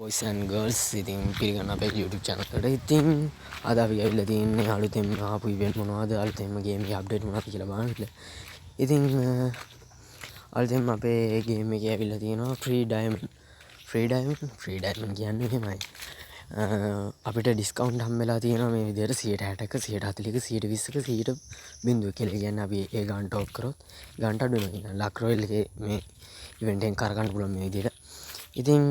Boys and girls ඉතින් පිළිගන්න අපේ YouTube channel එකට. ඉතින් අද අපි ඇවිල්ලා තියෙන්නේ අලුතෙන් ආපු ඉවෙන්ට් මොනවද අලුතෙන්ම ගේම් එකේ අප්ඩේට් මොනවද කියලා බලන්න කියලා. ඉතින් අලුතෙන්ම අපේ ගේම් එකේ ඇවිල්ලා තියෙනවා ෆ්‍රී ඩයමන්ඩ් කියන්නේ එහෙමයි. අපිට ඩිස්කවුන්ට් හම්බෙලා තියෙනවා මේ විදිහට 60%ක 140ක 120ක 100 කියලා. කියන්නේ අපි ඒ ගාන ටොප් කරොත් ගානට අඩු වෙනවා. ලක් රොයල් එකේ මේ ඉවෙන්ට් එකෙන් කරගන්න පුළුවන් මේ විදිහට. ඉතින්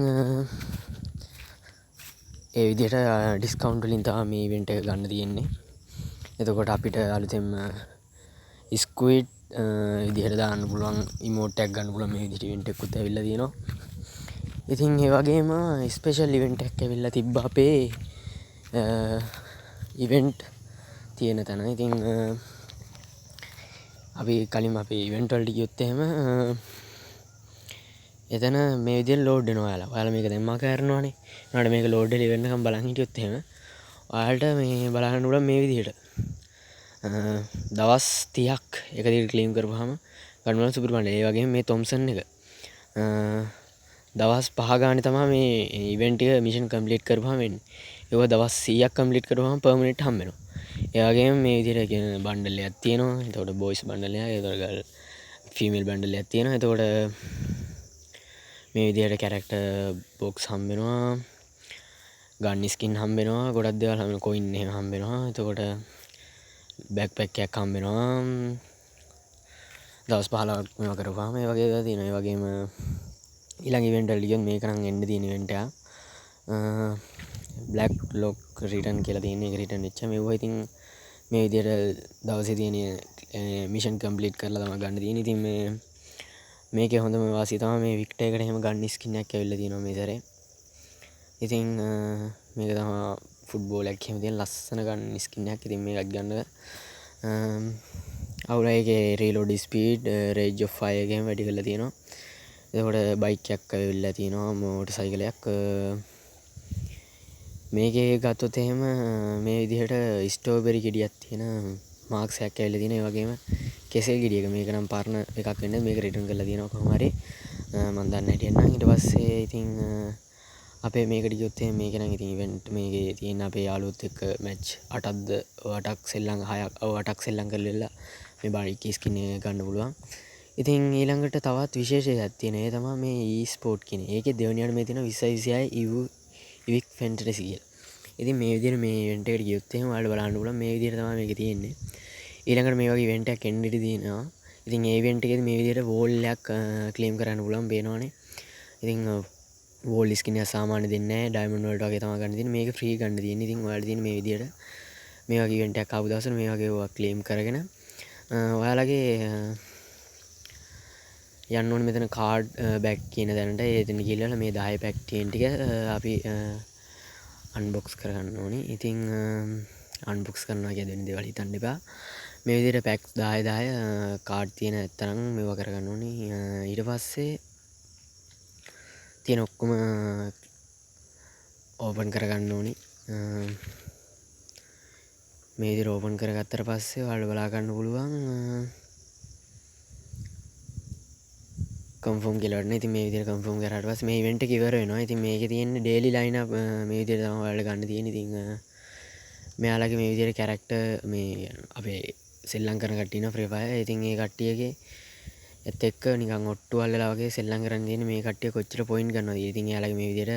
ඒ විදිහට ඩිස්කවුන්ට් වලින් තමයි මේ ඉවෙන්ට් එක ගන්න තියෙන්නේ. එතකොට අපිට අලුතෙන්ම ස්ක්විඩ් විදිහට දාන්න පුළුවන් ඉමෝට් එකක් ගන්න පුළුවන් මේ විදිහට ඉවෙන්ට් එකකුත් ඇවිල්ලා තියෙනවා. ඉතින් ඒ වගේම ස්පෙෂල් ඉවෙන්ට් එකක් ඇවිල්ලා තිබ්බා අපේ ඉවෙන්ට් තියෙන තැන. ඉතින් අපි කලින් අපේ ඉවෙන්ට් වලට ගියොත් එහෙම එතන මේ විදිහට ලෝඩ් වෙනවා. ඔයාලා මේක දැන් මා කරනවානේ. ඊළඟට මේක ලෝඩ් වෙලා ඉවෙන්ට් එකම බලන් හිටියොත් එහෙම ඔයාලට මේ බලන්න පුළුවන් මේ විදිහට. දවස් 30ක් එක දිගට ක්ලේම් කරපුවාම ගන්න පුළුවන් සුපර් බන්ඩල්. ඒ වගේම මේ තොම්සන් එක දවස් 5 ගානේ තමයි මේ ඉවෙන්ට් එක මිෂන් කම්ප්ලීට් කරපුවාම වෙන්නේ. ඒක දවස් 100ක් කම්ප්ලීට් කරපුවාම පර්මනන්ට් හම්බ වෙනවා. ඒ වගේම මේ විදිහට කියන බන්ඩල් එකක් තියෙනවා. එතකොට බොයිස් බන්ඩල් එකක්, එතකොට ගර්ල් ෆීමේල් බන්ඩල් එකක් තියෙනවා. එතකොට මේ විදිහට කැරක්ටර් බොක්ස් හම්බ වෙනවා. ගන් ස්කින් හම්බ වෙනවා. ගොඩක් දේවල් හම්බ වෙනවා. කොයින් එහෙම හම්බ වෙනවා. එතකොට බෑක්පැක් එකක් හම්බ වෙනවා. දවස් 15ක් මේවා කරපුවාම ඒ වගේ දේවල් තියෙනවා. ඒ වගේම ඊළඟ ඉවෙන්ට් වලට ගියොත් මේක නම් එන්න තියෙන ඉවෙන්ට් එකක්. බ්ලැක් ලොක් රිටර්න් කියලා තියෙන එක රිටර්න් වෙච්ච මේවා. ඉතින් මේ විදිහට දවසේ තියෙන මිෂන් කම්ප්ලීට් කරලා තමයි ගන්න තියෙන්නේ. ඉතින් මේකේ හොඳම වාසිය තමයි මේ වික්ටර් එකට එහෙම ගන්න ස්කින් එකක් ඇවිල්ලා තියෙනවා මේ සැරේ. ඉතින් මේක තමයි ෆුට්බෝල් එකක් එහෙම තියෙන ලස්සන ගන්න ස්කින් එකක්. ඉතින් මේකත් ගන්න අවුල එකේ රීලෝඩ් ස්පීඩ් රේජ් ඔෆ් ෆයර් එක එහෙම වැඩි කරලා තියෙනවා. එතකොට බයික් එකක් ඇවිල්ලා තියෙනවා, මෝටර් සයිකලයක්. මේකේ ගත්තොත් එහෙම මේ විදිහට ස්ට්‍රෝබෙරි ගෙඩියක් තියෙන මාක්ස් එකක් ඇවිල්ලා තියෙනවා. ඒ වගේම කෙසෙල් ගෙඩියක මේක නම් පරණ එකක් වෙන්නේ මේක රිටර්න් කරලා තියෙනවා කොහොම හරි. මම දන්නේ නැටියෙන් නම් ඊට පස්සේ ඉතින් අපේ මේකට ගියොත් එහෙම මේක නම් ඉතින් ඉවෙන්ට් මේකේ තියෙන අපේ යාළුවොත් එක්ක මැච් 8ක්ද 8ක් සෙල්ලම් 6ක් 8ක් සෙල්ලම් කරලා මේ බයික් ස්කින් එක ගන්න පුළුවන්. ඉතින් ඊළඟට තවත් විශේෂයක් තියෙන. ඒ තමයි මේ e-sport කියන. ඒකේ දෙවෙනියට මේ තියෙන 2026 ඉවික් ෆැන්ටසි කියලා. ඉතින් මේ විදිහට මේ ඉවෙන්ට් එකට ගියොත් එහෙම ඔයාලට බලන්න පුළුවන් මේ විදිහට තමයි මේකේ තියෙන්නේ. ඊළඟට මේ වගේ ඉවෙන්ට් එකක් එන්න ඉඩ තියෙනවා. ඉතින් ඒ ඉවෙන්ට් එකේදී මේ විදිහට වෝල් එකක් ක්ලේම් කරන්න පුළුවන් පේනවනේ. ඉතින් වෝල් ස්කින් එක සාමාන්‍ය දෙන්නේ නැහැ. ඩයමන්ඩ් වලට වගේ තමයි ගන්න තියෙන්නේ. මේක ෆ්‍රී ගන්න තියෙන්නේ. ඉතින් ඔයාලට තියෙන්නේ මේ විදිහට මේ වගේ ඉවෙන්ට් එකක් ආපු දවසට මේ වගේ ඒවා ක්ලේම් කරගෙන ඔයාලගේ යන්න ඕනේ මෙතන කාඩ් බැක් කියන දැනට. එතන ගිහලා මේ 10 පැක් තියෙන ටික අපි අන්බොක්ස් කරගන්න ඕනේ. ඉතින් අන්බොක්ස් කරනවා කියන දෙන දේවල් හිතන්න එපා. මේ විදිහට පැක්ස් 10 10 කාඩ් තියෙන තරම් මේවා කරගන්න ඕනේ. ඊට පස්සේ තියෙන ඔක්කොම ඕපන් කරගන්න ඕනේ. මේ විදිහට ඕපන් කරගත්තට පස්සේ ඔයාලට බලා ගන්න පුළුවන් කන්ෆර්ම් කියලා වටන. ඉතින් මේ විදිහට කන්ෆර්ම් කරාට පස්සේ මේ ඉවෙන්ට් එක ඉවර වෙනවා. ඉතින් මේකේ තියෙන්නේ ඩේලි ලයින් අප් මේ විදිහට තමයි ඔයාලට ගන්න තියෙන්නේ. ඉතින් මෙයාලගේ මේ විදිහට කැරක්ටර් මේ අපේ සෙල්ලම් කරන කට්ටිය ඉන්නවා ෆ්‍රී ෆයර්. ඉතින් ඒ කට්ටියගේ ඒත් එක්ක නිකන් ඔට්ටු අල්ලලා වගේ සෙල්ලම් කරන් තියෙන්නේ මේ කට්ටිය කොච්චර පොයින්ට් ගන්නවද. ඉතින් එයාලගේ මේ විදිහට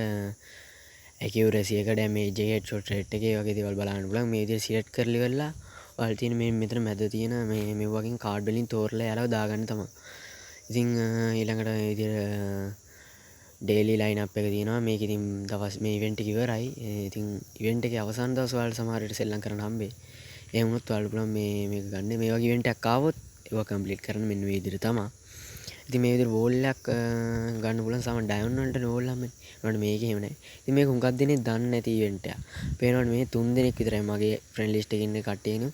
ඇකියුරසි එක ඩැමේජ් එක හෙඩ්ෂොට් රේට් එක වගේ දේවල් බලන්න පුළුවන්. මේ විදිහට සිලෙක්ට් කරලා ඉවරලා ඔයාලා තියෙන මේ මෙතන මැද තියෙන මේ වගේ කාඩ් වලින් තෝරලා එයාලව දාගන්න තමයි. ඉතින් ඊළඟට මේ විදිහට ඩේලි ලයින් අප් එක තියෙනවා. මේක ඉතින් දවස් මේ ඉවෙන්ට් එක ඉවරයි. ඉතින් ඉවෙන්ට් එකේ අවසාන දවස් ඔයාලට සමහර විට සෙල්ලම් කරන්න හම්බෙයි. එහෙම වුණොත් ඔයාලට පුළුවන් මේක ගන්න. මේ වගේ ඉවෙන්ට් එකක් ආවොත් ඒවා කම්ප්ලීට් කරන්න මෙන්න මේ විදිහට තමයි. ඉතින් මේ විදිහට වෝල් එකක් ගන්න පුළුවන්. සාමාන්‍ය ඩයමන්ඩ් වලට වෝල් හම්බෙන්නේ. ඒනොට මේක එහෙම නැහැ. ඉතින් මේක හුඟක් දෙනෙක් දන්නේ නැති ඉවෙන්ට් එකක්. පේනවනේ මේ 3 දෙනෙක් විතරයි මගේ ෆ්‍රෙන්ඩ් ලිස්ට් එකේ ඉන්න කට්ටියන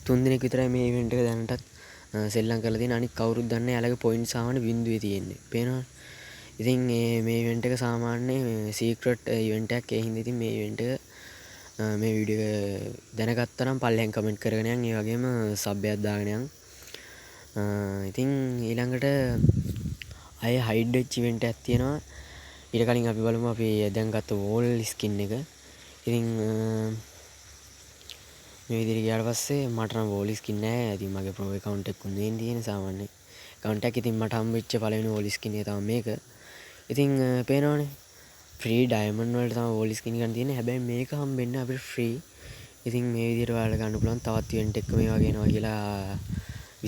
3 දෙනෙක් විතරයි මේ ඉවෙන්ට් එක දැනටත් සෙල්ලම් කරලා තියෙන. අනිත් කවුරුත් දන්නේ නැහැ. යාළගේ පොයින්ට් සාමාන්‍ය බිඳුවේ තියෙන්නේ. පේනවනේ. ඉතින් මේ ඉවෙන්ට් එක සාමාන්‍ය සීක්‍රට් ඉවෙන්ට් එකක්. ඒ හින්දා ඉතින් මේ ඉවෙන්ට් එක මේ වීඩියෝ එක දැනගත්තා නම් පල්ලෙන් කමෙන්ට් කරගෙන යන්න. ඒ වගේම සබ් එකක් දාගෙන යන්න. ඉතින් ඊළඟට අය හයිඩ් වෙච්ච ඉවෙන්ට් එකක් තියෙනවා. ඊට කලින් අපි බලමු අපි දැන් ගත්ත වෝල් ස්කින් එක. ඉතින් මේ විදිහට ගියාට පස්සේ මට නම් වෝල් ස්කින් නැහැ. ඉතින් මගේ ප්‍රෝ account එක උනේ තියෙන සාමාන්‍ය account එකක්. ඉතින් මට හම්බෙච්ච පළවෙනි වෝල් ස්කින් එක තමයි මේක. ඉතින් පේනවනේ ෆ්‍රී ඩයමන්ඩ් වලට තමයි වෝල් ස්කින් ගන්න තියෙන්නේ. හැබැයි මේක හම්බෙන්නේ අපිට ෆ්‍රී. ඉතින් මේ විදිහට ඔයාලට ගන්න පුළුවන්. තවත් ඉවෙන්ට් එකක මේ වගේ එනවා කියලා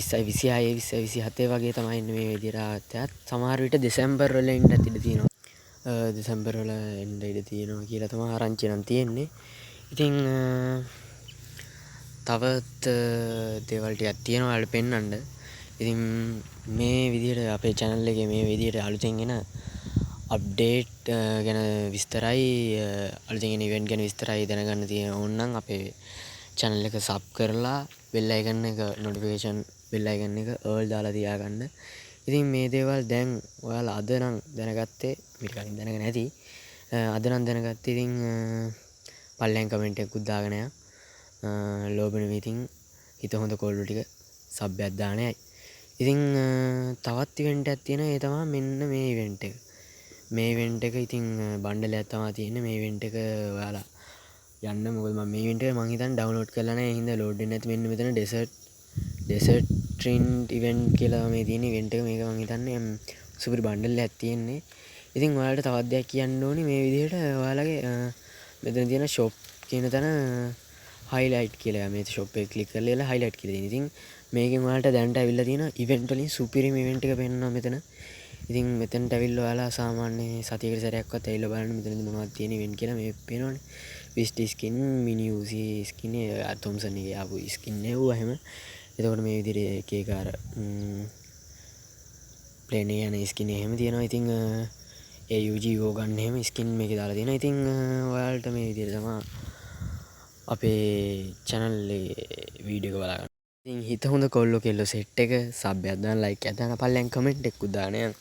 20යි 26යි 20යි 27 වගේ තමයි එන්නේ මේ විදිහට. සමහර විට දෙසැම්බර් වල එන්නත් ඉඩ තියෙනවා. දෙසැම්බර් වල එන්න ඉඩ තියෙනවා කියලා තමයි ආරංචි නම් තියෙන්නේ. ඉතින් තවත් දේවල් ටිකක් තියෙනවා ඔයාලට පෙන්වන්න. ඉතින් මේ විදිහට අපේ channel එකේ මේ විදිහට අලුතෙන් එන අප්ඩේට් ගැන විස්තරයි අලුතෙන් එන ඉවෙන්ට් ගැන විස්තරයි දැනගන්න තියෙන ඕන නම් අපේ channel එක sub කරලා bell icon එක notification bell icon එක all දාලා තියාගන්න. ඉතින් මේ දේවල් දැන් ඔයාලා අද නම් දැනගත්තේ මීට කලින් දැනගෙන නැති. අද නම් දැනගත්තේ. ඉතින් පල්ලෙන් කමෙන්ට් එකකුත් දාගෙන යන්න. ලෝබන මීටින් හිත හොඳ කොල්ලු ටික සබ් එකක් දාන යයි. ඉතින් තවත් ඉවෙන්ට් එකක් තියෙනවා. ඒ තමයි මෙන්න මේ ඉවෙන්ට් එක. මේ ඉවෙන්ට් එක ඉතින් බණ්ඩලයක් තමයි තියෙන්නේ. මේ ඉවෙන්ට් එක ඔයාලා යන්න. මොකද මම මේ ඉවෙන්ට් එක මං හිතන්නේ ඩවුන්ලෝඩ් කරලා නැහැ. ඒ හින්දා ලෝඩ් වෙන්නේ නැති. මෙන්න මෙතන ඩෙසර්ට් ට්‍රින්ඩ් ඉවෙන්ට් කියලා මේ තියෙන ඉවෙන්ට් එක. මේක මං හිතන්නේ සුපිරි බණ්ඩලයක් තියෙන්නේ. ඉතින් ඔයාලට තවත් දෙයක් කියන්න ඕනේ මේ විදිහට ඔයාලගේ මෙතන තියෙන ෂොප් කියන තැන highlight කියලා මේ ෂොප් එක ක්ලික් කරලා එලා highlight කියලා තියෙනවා. ඉතින් මේකෙන් ඔයාලට දැනට ඇවිල්ලා තියෙන ඉවෙන්ට් වලින් සුපිරිම ඉවෙන්ට් එක පෙන්වනවා මෙතන. ඉතින් මෙතනට ඇවිල්ලා ඔයාලා සාමාන්‍ය සතියකට සැරයක්වත් ඇවිල්ලා බලන්න මෙතනදි මොනවද තියෙන ඉවෙන්ට් කියලා මේ පේනවනේ. විස්ට් ස්කින්, මිනි UC ස්කින්, තොම්සන් එකේ ආපු ස්කින් නෙවුවා එහෙම. එතකොට මේ විදිහට එක එක අර ප්ලේන් එක යන ස්කින් එහෙම තියෙනවා. ඉතින් AUG ගෝ ගන්න එහෙම ස්කින් මේකේ දාලා තියෙනවා. ඉතින් ඔයාලට මේ විදිහට තමයි අපේ channel එකේ වීඩියෝ එක බලන්න. ඉතින් හිත හොඳ කොල්ලෝ කෙල්ලෝ සෙට් එක සබ් එකක් දාන්න ලයික් එකක් දාන්න පල්ලෙන් කමෙන්ට් එකකුත් දාන්න යන්න.